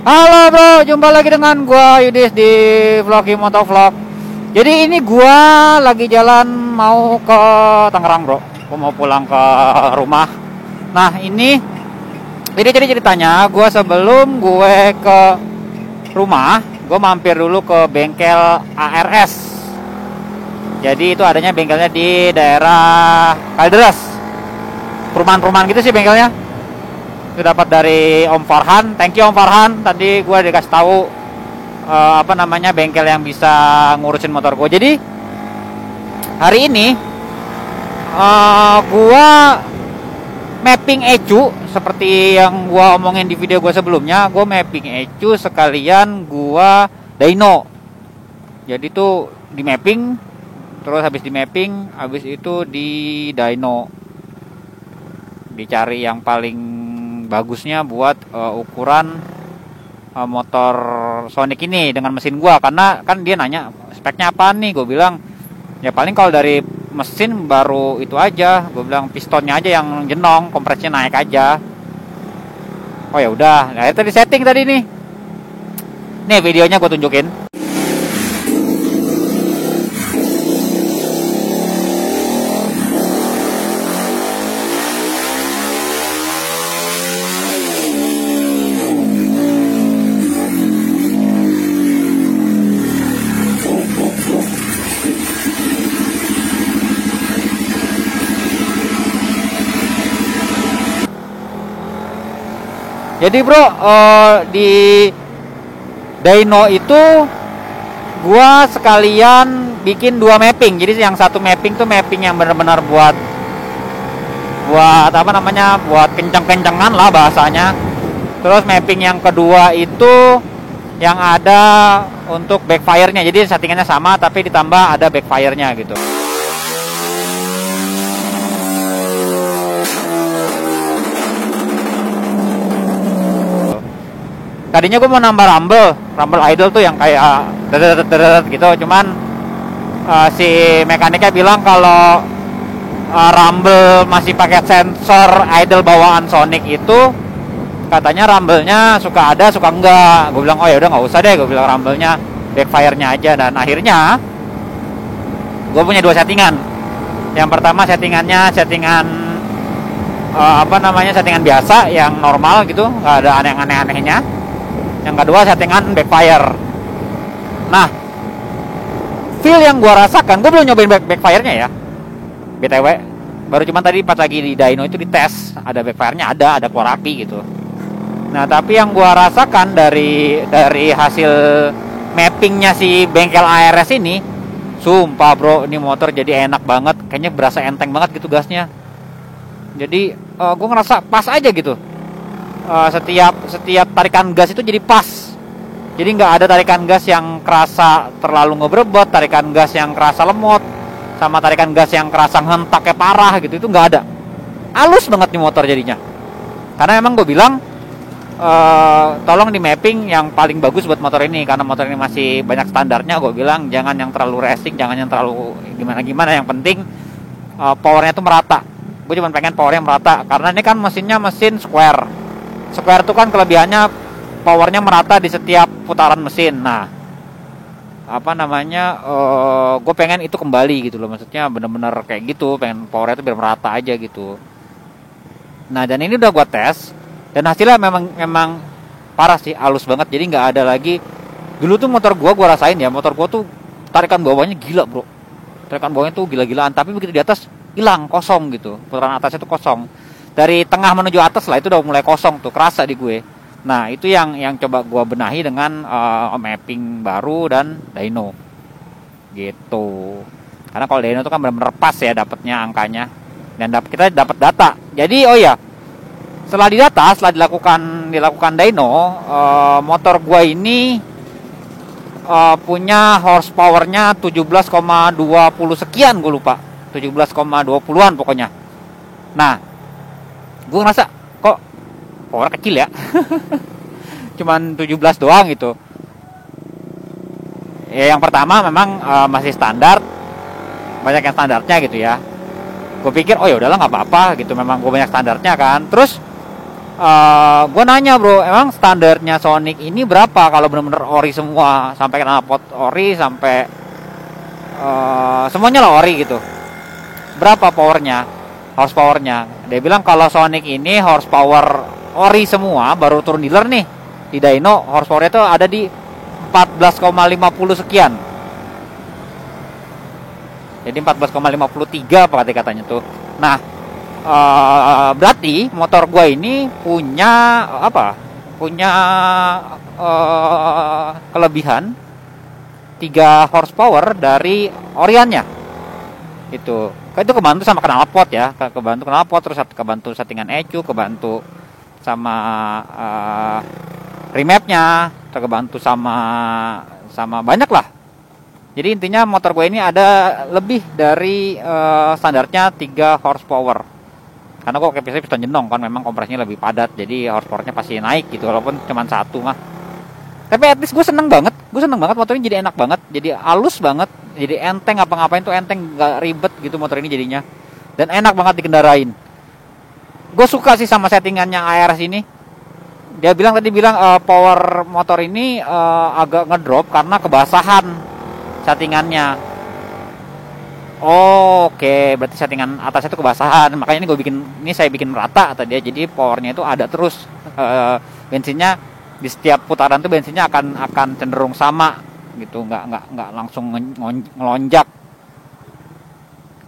Halo bro, jumpa lagi dengan gua Yudis di Vlogi Motovlog. Jadi ini gua lagi jalan mau ke Tangerang bro. Gua mau pulang ke rumah. Nah ini jadi ceritanya gua sebelum gue ke rumah, gua mampir dulu ke bengkel ARS. Jadi itu adanya bengkelnya di daerah Kalideres. Perumahan-perumahan gitu sih bengkelnya. Itu dapat dari Om Farhan. Thank you Om Farhan. Tadi gue dikasih tahu bengkel yang bisa ngurusin motor gue. Jadi hari ini gue mapping ECU seperti yang gue omongin di video gue sebelumnya. Gue mapping ECU sekalian gue dyno. Jadi tuh di mapping, terus habis di mapping, habis itu di dyno. Dicari yang paling bagusnya buat ukuran motor Sonic ini dengan mesin gua, karena kan dia nanya speknya apa nih. Gue bilang ya paling kalau dari mesin baru itu aja. Gue bilang pistonnya aja yang jenong, kompresnya naik aja. Oh ya udah, nah itu di setting tadi nih. Nih videonya gue tunjukin. Jadi bro, di dyno itu gua sekalian bikin dua mapping. Jadi yang satu mapping tuh mapping yang benar-benar buat buat kenceng-kencengan lah bahasanya. Terus mapping yang kedua itu yang ada untuk backfire-nya. Jadi settingannya sama tapi ditambah ada backfire-nya gitu. Tadinya gue mau nambah rumble idle tuh yang kayak deret gitu, cuman si mekaniknya bilang kalau rumble masih pakai sensor idle bawaan Sonic itu, katanya rumble-nya suka ada suka enggak. Gue bilang oh ya udah nggak usah deh, gue bilang rumble-nya backfire-nya aja. Dan akhirnya gue punya dua settingan. Yang pertama settingan settingan biasa yang normal gitu, nggak ada aneh-anehnya. Yang kedua settingan backfire. Nah, feel yang gua rasakan, gua belum nyobain backfire-nya ya, BTW. Baru cuman tadi pas lagi di dyno itu dites, ada backfire-nya, ada keluar api gitu. Nah, tapi yang gua rasakan dari hasil mappingnya si bengkel ARS ini, sumpah bro, ini motor jadi enak banget. Kayaknya berasa enteng banget gitu gasnya. Jadi gua ngerasa pas aja gitu. Setiap tarikan gas itu jadi pas. Jadi nggak ada tarikan gas yang kerasa terlalu ngebrebet, tarikan gas yang kerasa lemot, sama tarikan gas yang kerasa ngentaknya parah gitu. Itu nggak ada. Halus banget nih motor jadinya. Karena emang gue bilang tolong di mapping yang paling bagus buat motor ini, karena motor ini masih banyak standarnya. Gue bilang jangan yang terlalu racing, jangan yang terlalu gimana. Yang penting powernya tuh merata. Gue cuma pengen powernya merata, karena ini kan mesinnya mesin square. Square itu kan kelebihannya powernya merata di setiap putaran mesin. Nah, gue pengen itu kembali gitu loh. Maksudnya bener-bener kayak gitu, pengen powernya itu biar merata aja gitu. Nah, dan ini udah gue tes dan hasilnya memang parah sih, halus banget. Jadi nggak ada lagi. Dulu tuh motor gue rasain ya, motor gue tuh tarikan bawahnya gila bro. Tarikan bawahnya tuh gila-gilaan, tapi begitu di atas hilang, kosong gitu. Putaran atasnya tuh kosong. Dari tengah menuju atas lah itu udah mulai kosong tuh, kerasa di gue. Nah itu yang coba gue benahi dengan mapping baru dan dyno gitu. Karena kalau dyno itu kan benar-benar pas ya dapatnya angkanya, dan kita dapat data. Jadi oh ya, setelah dilakukan dyno, motor gue ini punya horsepowernya 17,20 sekian, gue lupa 17,20an pokoknya. Nah gue ngerasa kok power kecil ya. Cuman 17 doang gitu. Ya yang pertama memang masih standar, banyak yang standarnya gitu ya. Gue pikir oh ya udahlah nggak apa-apa gitu, memang gue banyak standarnya kan. Terus Gue nanya bro, emang standarnya Sonic ini berapa kalau bener-bener ori semua, sampai knalpot ori, sampai semuanya lah ori gitu, berapa powernya, horsepowernya? Dia bilang kalau Sonic ini horsepower ori semua, baru turun dealer nih di dyno, horsepowernya itu ada di 14,50 sekian. Jadi 14,53 apa katanya tuh. Nah, berarti motor gua ini punya apa? Punya kelebihan 3 horsepower dari oriannya. Itu kebantu sama knalpot ya, kebantu knalpot, terus kebantu settingan ECU, kebantu sama remapnya, kebantu sama banyak lah. Jadi intinya motor gue ini ada lebih dari standarnya 3 horsepower. Karena gue pakai piston jenong kan, memang kompresnya lebih padat, jadi horsepowernya pasti naik gitu, walaupun cuma 1 mah. Tapi at least gue seneng banget motor ini, jadi enak banget, jadi halus banget, jadi enteng, ngapa-ngapain tuh enteng, gak ribet gitu motor ini jadinya, dan enak banget dikendarain. Gue suka sih sama settingannya ARS ini. Dia bilang power motor ini agak ngedrop karena kebasahan settingannya. Oke, berarti settingan atasnya itu kebasahan, makanya ini saya bikin rata kata dia, jadi powernya itu ada terus. Bensinnya di setiap putaran tuh bensinnya akan cenderung sama gitu, nggak langsung ngelonjak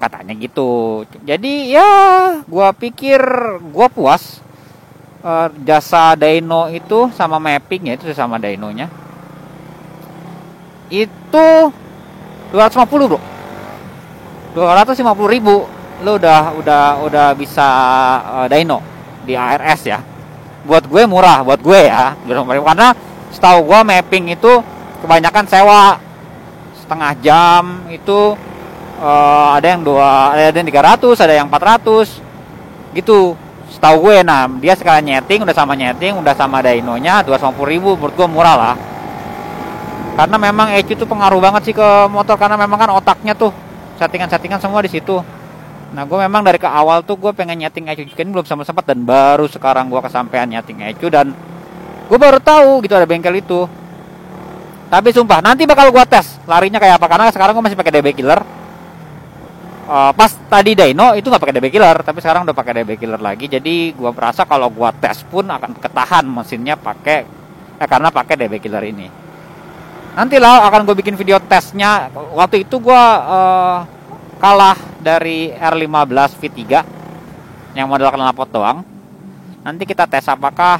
katanya gitu. Jadi ya gua pikir gua puas. Jasa dyno itu sama mappingnya itu sama dynonya itu 250 bro, 250.000 lo udah bisa dyno di ARS ya. Buat gue murah, buat gue ya, karena setahu gue mapping itu kebanyakan sewa setengah jam itu, ada yang 300, ada yang 400 gitu setahu gue. Nah dia sekarang nyeting udah sama dynonya 250.000, menurut gue murah lah. Karena memang ECU tuh pengaruh banget sih ke motor, karena memang kan otaknya tuh settingan semua di situ. Nah gue memang dari ke awal tuh gue pengen nyeting ECU juga, ini belum sempat, dan baru sekarang gue kesampean nyeting ECU, dan gue baru tahu gitu ada bengkel itu. Tapi sumpah nanti bakal gue tes larinya kayak apa, karena sekarang gue masih pakai DB Killer. Pas tadi dyno itu nggak pakai DB Killer, tapi sekarang udah pakai DB Killer lagi. Jadi gue merasa kalau gue tes pun akan ketahan mesinnya karena pakai DB Killer ini. Nantilah akan gue bikin video tesnya. Waktu itu gue kalah dari R15 V3 yang model knalpot doang. Nanti kita tes apakah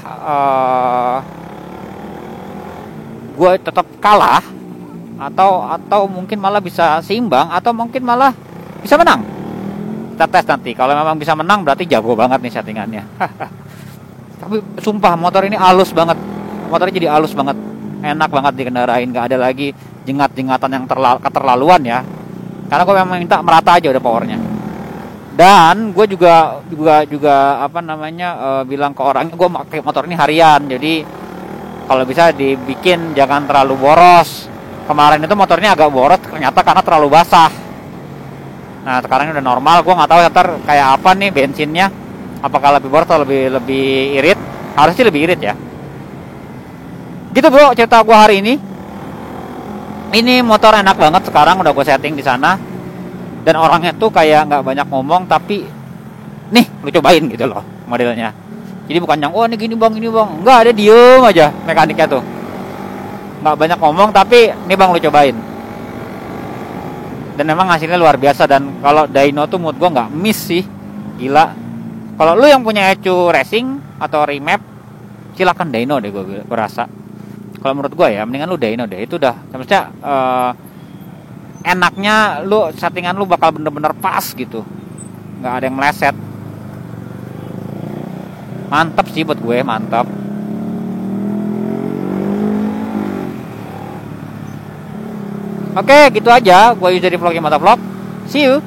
gue tetap kalah atau mungkin malah bisa seimbang, atau mungkin malah bisa menang. Kita tes nanti. Kalau memang bisa menang berarti jago banget nih settingannya. Tapi sumpah motor ini halus banget. Motornya jadi halus banget. Enak banget dikendarain, gak ada lagi jengat-jengatan yang keterlaluan ya. Karena gue memang minta merata aja udah powernya. Dan gue juga bilang ke orangnya gue pakai motor ini harian. Jadi kalau bisa dibikin jangan terlalu boros. Kemarin itu motornya agak boros ternyata karena terlalu basah. Nah sekarang ini udah normal. Gue nggak tahu ntar kayak apa nih bensinnya. Apakah lebih boros atau lebih irit? Harusnya lebih irit ya. Gitu bro cerita gue hari ini. Ini motor enak banget, sekarang udah gue setting di sana. Dan orangnya tuh kayak nggak banyak ngomong, tapi nih lu cobain gitu loh modelnya. Jadi bukan yang ini gini bang, nggak, ada diem aja mekaniknya tuh. Nggak banyak ngomong, tapi nih bang lu cobain. Dan memang hasilnya luar biasa. Dan kalau dyno tuh menurut gue nggak miss sih, gila. Kalau lu yang punya ECU racing atau remap, silakan dyno deh gue rasa. Kalau menurut gue ya, mendingan lu dyno deh. Itu udah, maksudnya enaknya lu settingan lu bakal bener-bener pas gitu, nggak ada yang meleset. Mantap sih buat gue, mantap. Oke, gitu aja gue dari vlognya Motovlog. See you.